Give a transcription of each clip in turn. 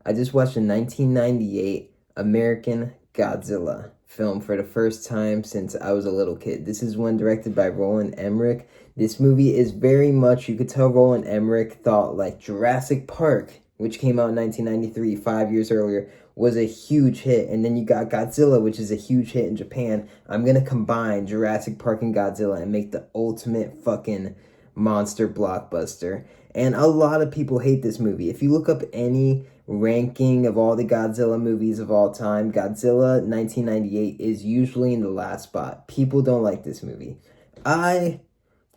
I just watched a 1998 American Godzilla film for the first time since I was a little kid. This is one directed by Roland Emmerich. This movie is very much, you could tell Roland Emmerich thought like Jurassic Park, which came out in 1993, 5 years earlier, was a huge hit. And then you got Godzilla, which is a huge hit in Japan. I'm gonna combine Jurassic Park and Godzilla and make the ultimate fucking monster blockbuster. And a lot of people hate this movie. If you look up any ranking of all the Godzilla movies of all time, Godzilla 1998 is usually in the last spot. People don't like this movie. I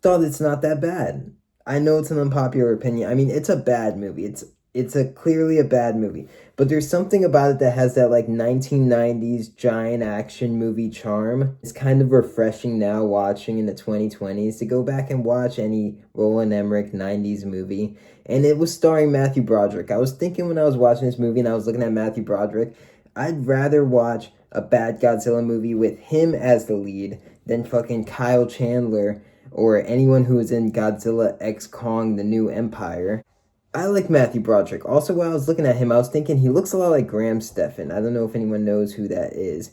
thought it's not that bad. I know it's an unpopular opinion. I mean, it's a bad movie. It's a clearly a bad movie. But there's something about it that has that like 1990s giant action movie charm. It's kind of refreshing now watching in the 2020s to go back and watch any Roland Emmerich 90s movie. And it was starring Matthew Broderick. I was thinking when I was watching this movie and I was looking at Matthew Broderick, I'd rather watch a bad Godzilla movie with him as the lead than fucking Kyle Chandler or anyone who was in Godzilla X Kong The New Empire. I like Matthew Broderick. Also, while I was looking at him, I was thinking he looks a lot like Graham Stephan. I don't know if anyone knows who that is.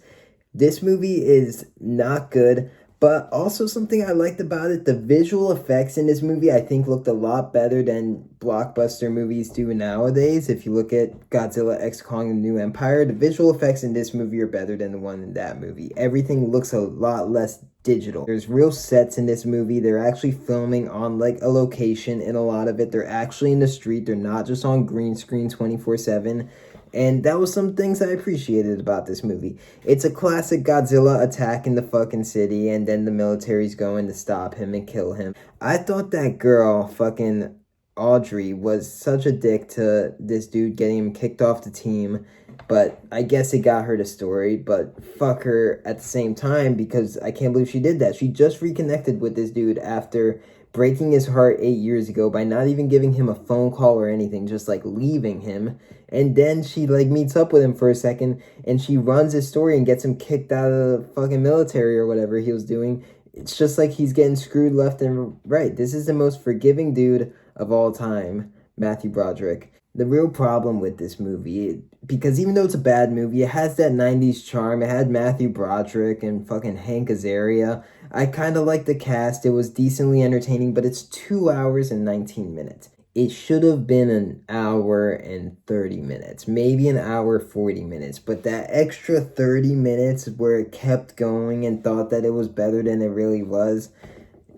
This movie is not good, but also something I liked about it, the visual effects in this movie I think looked a lot better than blockbuster movies do nowadays. If you look at Godzilla X Kong The New Empire, the visual effects in this movie are better than the one in that movie. Everything looks a lot less digital. There's real sets in this movie. They're actually filming on like a location in a lot of it. They're actually in the street. They're not just on green screen 24/7. And that was some things I appreciated about this movie. It's a classic Godzilla attacking the fucking city and then the military's going to stop him and kill him. I thought that girl, fucking Audrey, was such a dick to this dude getting him kicked off the team. But I guess it got her the story. But fuck her at the same time because I can't believe she did that. She just reconnected with this dude after breaking his heart 8 years ago by not even giving him a phone call or anything, just like leaving him. And then she like meets up with him for a second and she runs his story and gets him kicked out of the fucking military or whatever he was doing. It's just like he's getting screwed left and right. This is the most forgiving dude of all time, Matthew Broderick. The real problem with this movie, because even though it's a bad movie, it has that 90s charm. It had Matthew Broderick and fucking Hank Azaria. I kind of like the cast. It was decently entertaining, but it's 2 hours and 19 minutes. It should have been an hour and 30 minutes, maybe an hour 40 minutes, but that extra 30 minutes where it kept going and thought that it was better than it really was,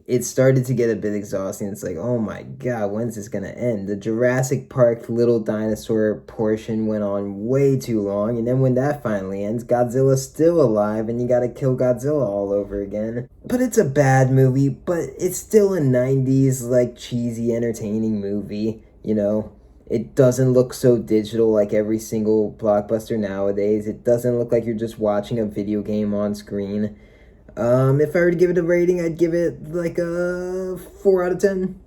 it started to get a bit exhausting. It's like, oh my god, when's this gonna end? The Jurassic Park little dinosaur portion went on way too long, and then when that finally ends, Godzilla's still alive, and you gotta kill Godzilla all over again. But it's a bad movie, but it's still a 90s, like, cheesy, entertaining movie, you know? It doesn't look so digital like every single blockbuster nowadays. It doesn't look like you're just watching a video game on screen. If I were to give it a rating, I'd give it like a 4 out of 10.